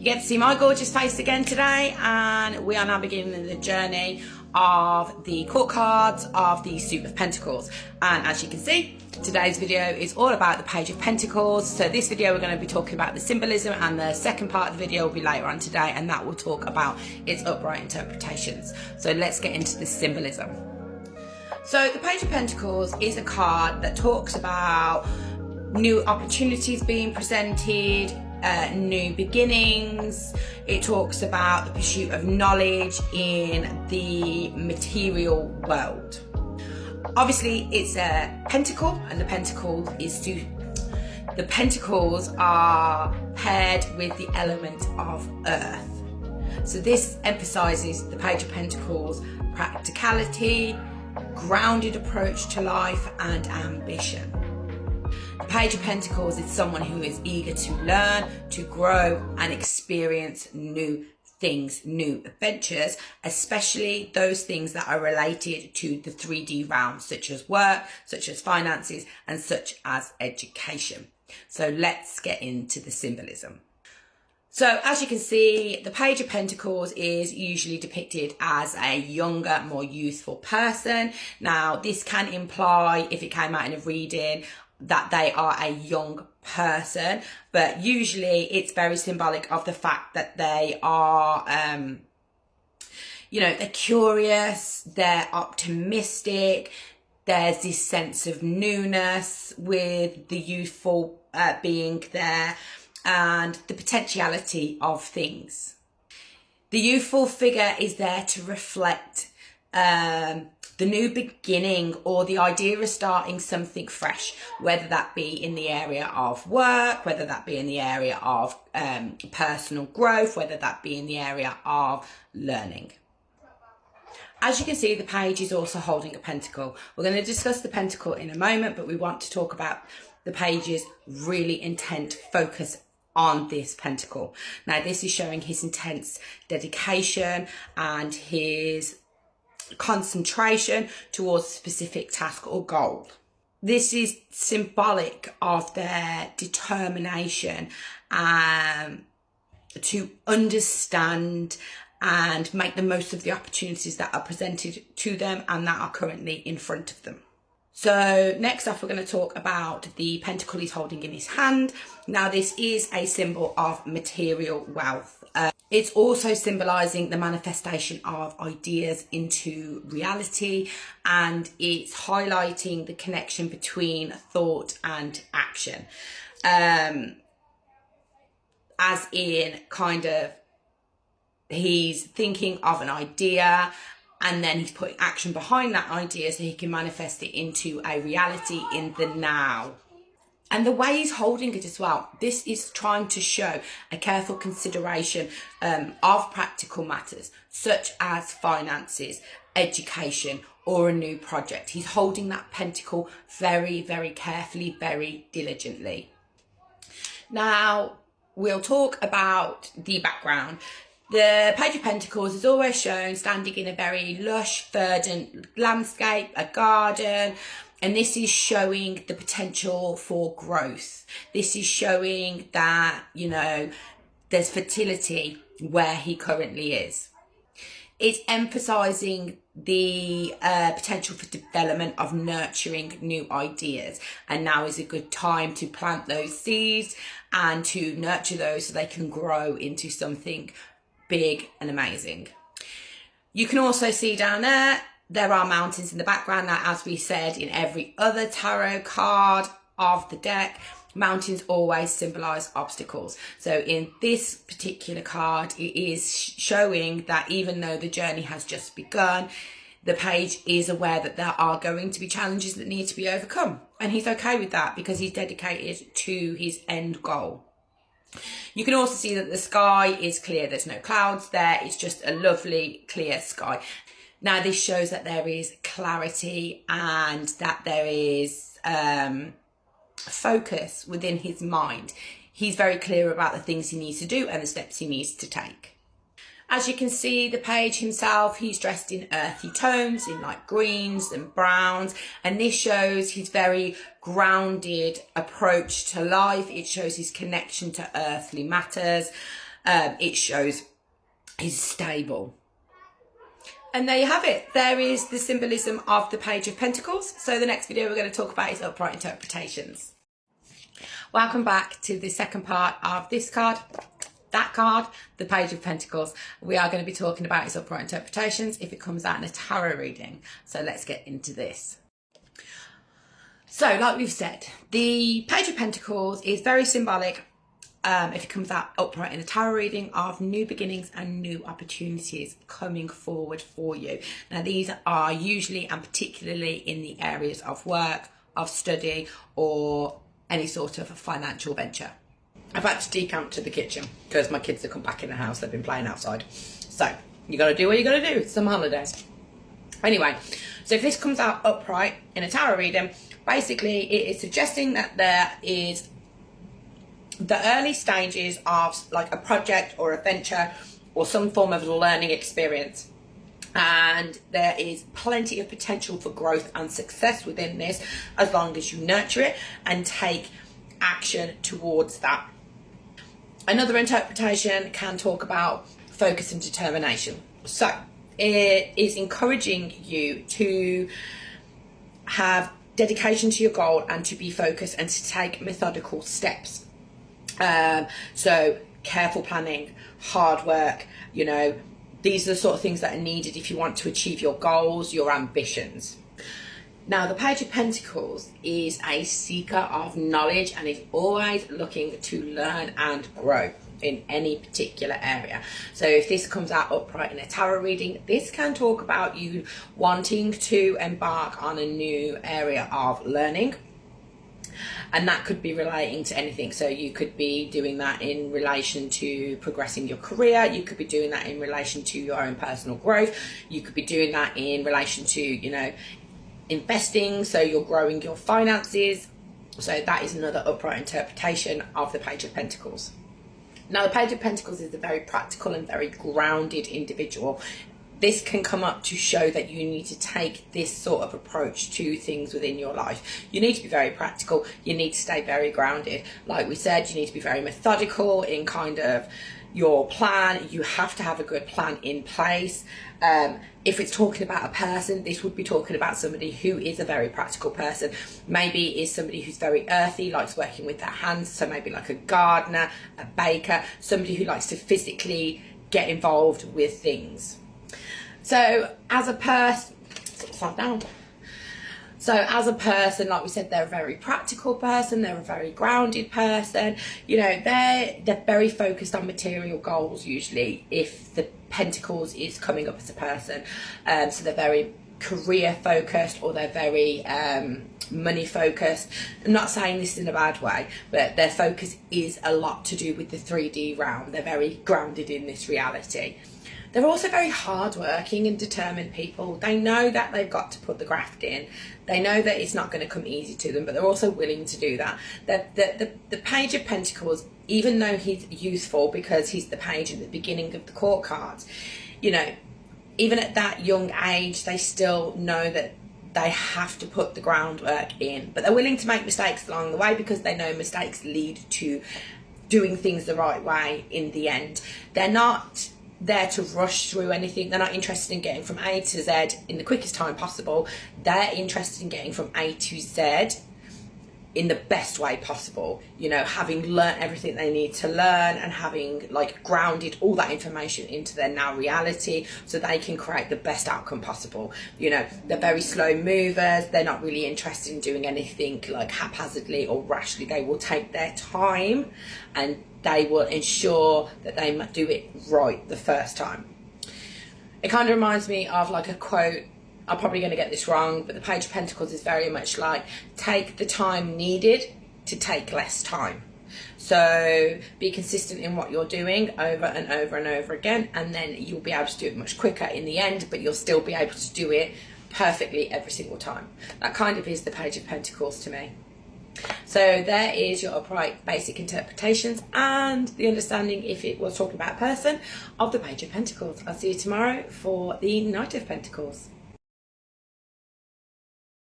You get to see my gorgeous face again today, and we are now beginning the journey of the court cards of the Suit of Pentacles. And as you can see, today's video is all about the Page of Pentacles. So this video we're going to be talking about the symbolism, and the second part of the video will be later on today, and that will talk about its upright interpretations. So let's get into the symbolism. So the Page of Pentacles is a card that talks about new opportunities being presented, new beginnings. It talks about the pursuit of knowledge in the material world. Obviously it's a pentacle, and the pentacles are paired with the element of earth. So this emphasizes the Page of Pentacles practicality, grounded approach to life, and ambition. The Page of Pentacles is someone who is eager to learn, to grow, and experience new things, new adventures, especially those things that are related to the 3D realm, such as work, such as finances, and such as education. So let's get into the symbolism. So as you can see, the Page of Pentacles is usually depicted as a younger, more youthful person. Now, this can imply, if it came out in a reading, that they are a young person, but usually it's very symbolic of the fact that they are, they're curious, they're optimistic, there's this sense of newness with the youthful being there, and the potentiality of things. The youthful figure is there to reflect the new beginning, or the idea of starting something fresh, whether that be in the area of work, whether that be in the area of personal growth, whether that be in the area of learning. As you can see, the page is also holding a pentacle. We're going to discuss the pentacle in a moment, but we want to talk about the page's really intent focus on this pentacle. Now, this is showing his intense dedication and his concentration towards a specific task or goal. This is symbolic of their determination to understand and make the most of the opportunities that are presented to them and that are currently in front of them. So next off, we're going to talk about the pentacle he's holding in his hand. Now, this is a symbol of material wealth. It's also symbolizing the manifestation of ideas into reality, and it's highlighting the connection between thought and action. As in, kind of, he's thinking of an idea and then he's putting action behind that idea so he can manifest it into a reality in the now. And the way he's holding it as well, this is trying to show a careful consideration of practical matters, such as finances, education, or a new project. He's holding that pentacle very, very carefully, very diligently. Now, we'll talk about the background. The Page of Pentacles is always shown standing in a very lush, verdant landscape, a garden. And this is showing the potential for growth. This is showing that, there's fertility where he currently is. It's emphasizing the potential for development of nurturing new ideas. And now is a good time to plant those seeds and to nurture those so they can grow into something big and amazing. You can also see down there are mountains in the background. Now, as we said in every other tarot card of the deck, mountains always symbolize obstacles. So in this particular card, it is showing that even though the journey has just begun, the page is aware that there are going to be challenges that need to be overcome. And he's okay with that because he's dedicated to his end goal. You can also see that the sky is clear. There's no clouds there. It's just a lovely clear sky. Now, this shows that there is clarity and that there is focus within his mind. He's very clear about the things he needs to do and the steps he needs to take. As you can see, the page himself, he's dressed in earthy tones, in like greens and browns, and this shows his very grounded approach to life. It shows his connection to earthly matters. it shows he's stable. And there you have it. There is the symbolism of the Page of Pentacles. So the next video we're going to talk about is upright interpretations. Welcome back to the second part of this card. That card, the Page of Pentacles, we are going to be talking about its upright interpretations if it comes out in a tarot reading. So let's get into this. So like we've said, the Page of Pentacles is very symbolic if it comes out upright in a tarot reading of new beginnings and new opportunities coming forward for you. Now these are usually and particularly in the areas of work, of study, or any sort of financial venture. I've had to decamp to the kitchen because my kids have come back in the house. They've been playing outside. So you got to do what you got to do. It's some holidays. Anyway, so if this comes out upright in a tarot reading, basically it is suggesting that there is the early stages of like a project or a venture or some form of learning experience, and there is plenty of potential for growth and success within this as long as you nurture it and take action towards that. Another interpretation can talk about focus and determination. So it is encouraging you to have dedication to your goal and to be focused and to take methodical steps. So careful planning, hard work, you know, these are the sort of things that are needed if you want to achieve your goals, your ambitions. Now, the Page of Pentacles is a seeker of knowledge and is always looking to learn and grow in any particular area. So if this comes out upright in a tarot reading, this can talk about you wanting to embark on a new area of learning. And that could be relating to anything. So you could be doing that in relation to progressing your career. You could be doing that in relation to your own personal growth. You could be doing that in relation to, you know, investing. So you're growing your finances. So that is another upright interpretation of the Page of Pentacles. Now, the Page of Pentacles is a very practical and very grounded individual. This can come up to show that you need to take this sort of approach to things within your life. You need to be very practical. You need to stay very grounded. Like we said, you need to be very methodical in kind of your plan. You have to have a good plan in place. If it's talking about a person, this would be talking about somebody who is a very practical person. Maybe is somebody who's very earthy, likes working with their hands. So maybe like a gardener, a baker, somebody who likes to physically get involved with things. So as a person, like we said, they're a very practical person, they're a very grounded person, you know, they're very focused on material goals usually if the Pentacles is coming up as a person. So they're very career focused, or they're very money focused. I'm not saying this in a bad way, but their focus is a lot to do with the 3D realm. They're very grounded in this reality. They're also very hardworking and determined people. They know that they've got to put the graft in. They know that it's not going to come easy to them, but they're also willing to do that. The Page of Pentacles, even though he's youthful because he's the page at the beginning of the court cards, you know, even at that young age, they still know that they have to put the groundwork in. But they're willing to make mistakes along the way because they know mistakes lead to doing things the right way in the end. They're not there to rush through anything. They're not interested in getting from A to Z in the quickest time possible. They're interested in getting from A to Z in the best way possible, you know, having learned everything they need to learn and having like grounded all that information into their now reality so they can create the best outcome possible. You know, they're very slow movers. They're not really interested in doing anything like haphazardly or rashly. They will take their time and they will ensure that they do it right the first time. It kind of reminds me of like a quote. I'm probably going to get this wrong, but the Page of Pentacles is very much like, take the time needed to take less time. So be consistent in what you're doing over and over and over again, and then you'll be able to do it much quicker in the end, but you'll still be able to do it perfectly every single time. That kind of is the Page of Pentacles to me. So there is your upright basic interpretations and the understanding, if it was talking about a person, of the Page of Pentacles. I'll see you tomorrow for the Knight of Pentacles.